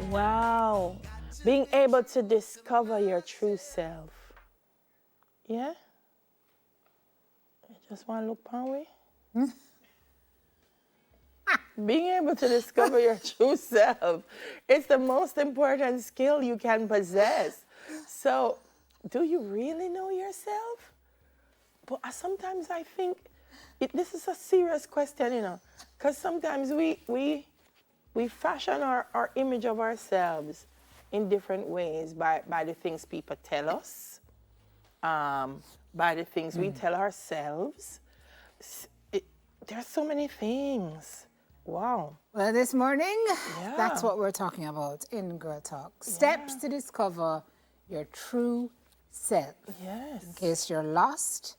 Wow. Being able to discover your true self. Yeah? You just want to look upon me? Being able to discover your true self. It's the most important skill you can possess. So, do you really know yourself? But sometimes I think this is a serious question, because sometimes we fashion our image of ourselves in different ways by the things people tell us, by the things we tell ourselves. There's so many things. Wow. Well, this morning, Yeah. that's what we're talking about in Girl Talk. Steps to discover your true self. Yes. In case you're lost,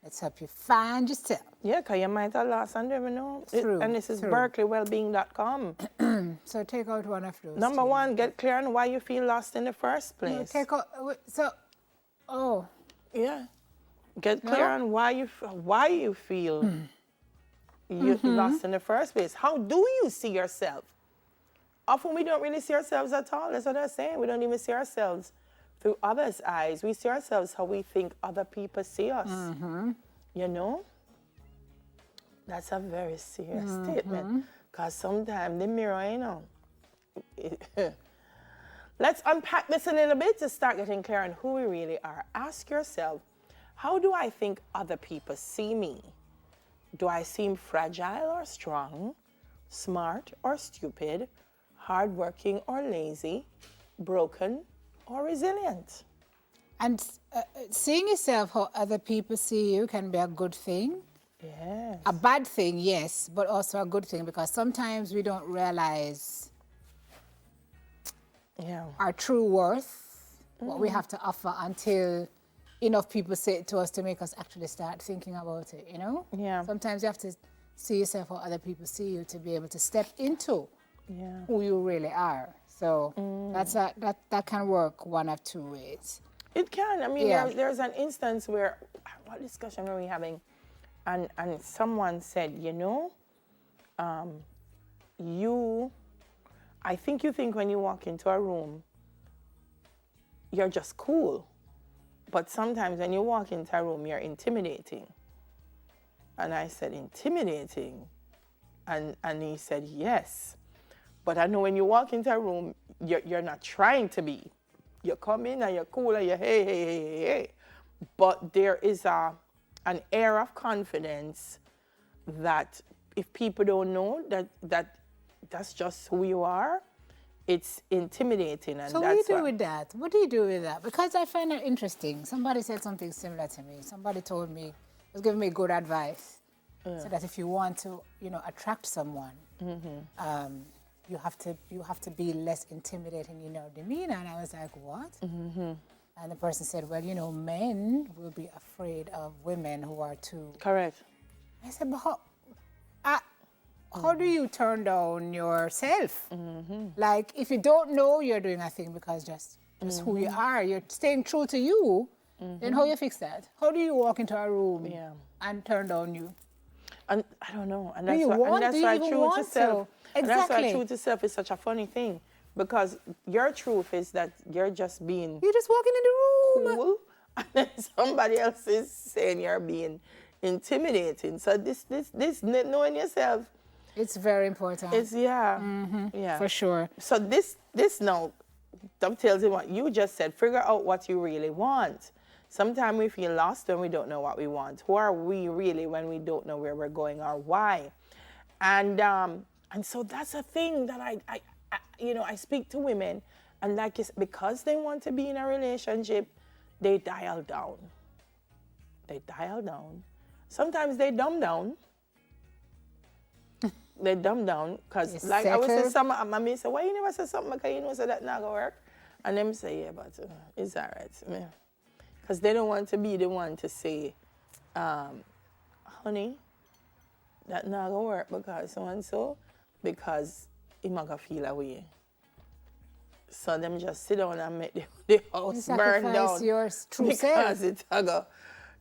let's help you find yourself. Yeah, because you might have lost and never know. True, And this is true. berkeleywellbeing.com. So take out one of those. Number one, get clear on why you feel lost in the first place. Take out, Yeah. Get clear on why you feel you lost in the first place. How do you see yourself? Often we don't really see ourselves at all. That's what I'm saying. We don't even see ourselves through others' eyes. We see ourselves how we think other people see us. You know? That's a very serious statement. Because sometimes the mirror, Let's unpack this a little bit to start getting clear on who we really are. Ask yourself, how do I think other people see me? Do I seem fragile or strong, smart or stupid, hardworking or lazy, broken or resilient? And seeing yourself how other people see you can be a good thing. Yes. A bad thing, yes, but also a good thing, because sometimes we don't realize our true worth, what we have to offer, until enough people say it to us to make us actually start thinking about it, Yeah. Sometimes you have to see yourself how other people see you to be able to step into who you really are. So that can work one of two ways. It can. I mean, there's an instance where, what discussion were we having? And someone said, I think you think when you walk into a room, you're just cool. But sometimes when you walk into a room, you're intimidating. And I said, intimidating? And he said, yes. But I know when you walk into a room, you're not trying to be. You come in and you're cool and you're hey. But there is an air of confidence that if people don't know that's just who you are, it's intimidating. And so what do you do with that? What do you do with that? Because I find it interesting. Somebody said something similar to me. Somebody told me, was giving me good advice. So that if you want to, attract someone, you have to be less intimidating in your demeanor. And I was like, what? And the person said, well, men will be afraid of women who are too... Correct. I said, but how do you turn down yourself? Like, if you don't know you're doing a thing because just who you are, you're staying true to you, then how you fix that? How do you walk into a room and turn down you? And I don't know. And do that's you why even true want to self. Exactly. And that's why true to self is such a funny thing. Because your truth is that you're just being... You're just walking in the room. Cool. And then somebody else is saying you're being intimidating. So this knowing yourself... It's very important. It's, yeah. For sure. So this now dovetails in what you just said. Figure out what you really want. Sometimes we feel lost when we don't know what we want. Who are we really when we don't know where we're going or why? And so that's a thing that I speak to women, and because they want to be in a relationship, they dial down. Sometimes they dumb down. They dumb down because, like I was saying, some of my mates say, why you never say something because you know so that not gonna work? And them say, yeah, but it's all right. Because they don't want to be the one to say, honey, that not gonna work because so and so, because he might gonna feel away. So them just sit down and make the house burn down. Your true because self. it's a go.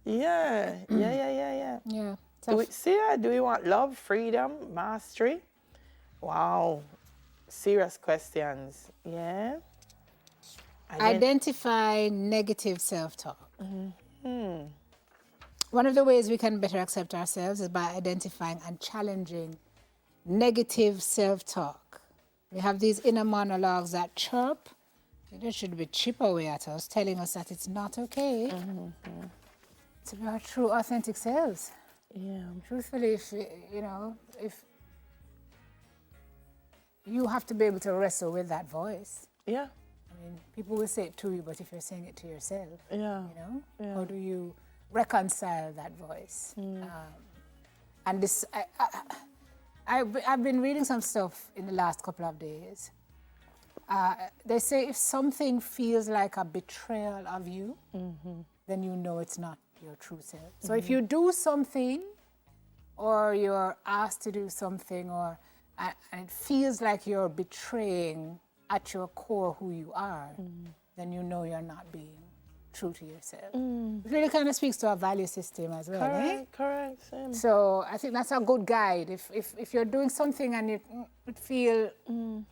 Yeah. Yeah. Do we want love, freedom, mastery? Wow. serious questions. Yeah. Identify negative self-talk. One of the ways we can better accept ourselves is by identifying and challenging negative self-talk. We have these inner monologues that chirp. They should be chip away at us, telling us that it's not okay to be our true, authentic selves. Yeah. Truthfully, if you have to be able to wrestle with that voice. Yeah. I mean, people will say it to you, but if you're saying it to yourself, Yeah. how do you reconcile that voice? And this, I've been reading some stuff in the last couple of days. They say if something feels like a betrayal of you, then you know it's not your true self. So if you do something, or you're asked to do something, and it feels like you're betraying at your core who you are, then you know you're not being true to yourself. It really kind of speaks to our value system as well. Correct. Same. So I think that's a good guide. If you're doing something and it feel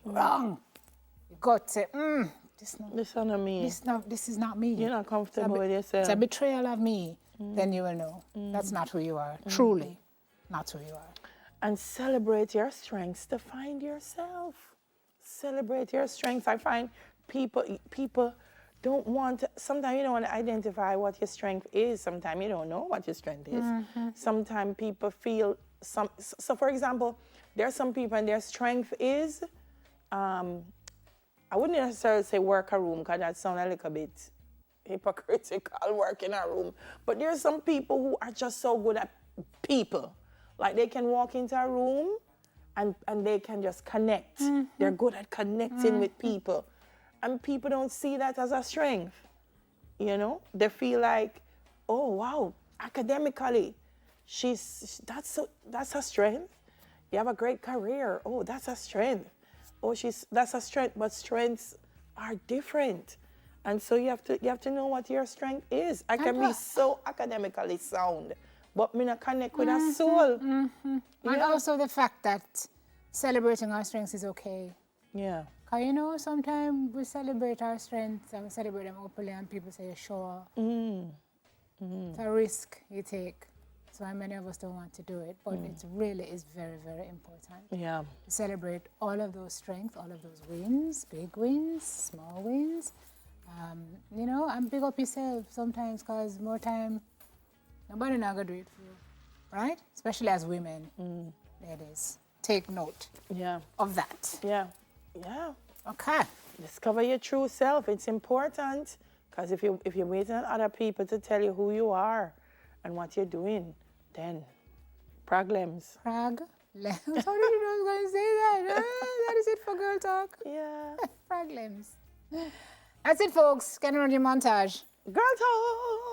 wrong, you got to say, this is not me. This is not me. You're not comfortable with yourself. It's a betrayal of me. Then you will know that's not who you are. Truly, not who you are. And celebrate your strengths to find yourself. Celebrate your strengths. I find people don't want, sometimes you don't want to identify what your strength is. Sometimes you don't know what your strength is. Sometimes people feel, so for example, there are some people and their strength is, I wouldn't necessarily say work a room because that sounds a little bit hypocritical, work in a room. But there are some people who are just so good at people. Like they can walk into a room and they can just connect. They're good at connecting with people. And people don't see that as a strength. They feel like, oh wow, academically, that's a strength. You have a great career. Oh, that's a strength. Oh, that's a strength. But strengths are different. And so you have to know what your strength is. I can be so academically sound, but me not connect with a soul. And also the fact that celebrating our strengths is okay. Yeah. Because sometimes we celebrate our strengths and we celebrate them openly and people say, sure. It's a risk you take. So many of us don't want to do it, but it really is very, very important. Yeah. To celebrate all of those strengths, all of those wins, big wins, small wins. And big up yourself sometimes, because more time, nobody not gonna do it for you, right? Especially as women. Ladies, take note of that. Yeah. Okay. Discover your true self. It's important, because if you're waiting on other people to tell you who you are and what you're doing, then problems. How did you know I was going to say that? That is it for girl talk. Yeah. Problems. That's it, folks. Can you run your montage? Girl talk.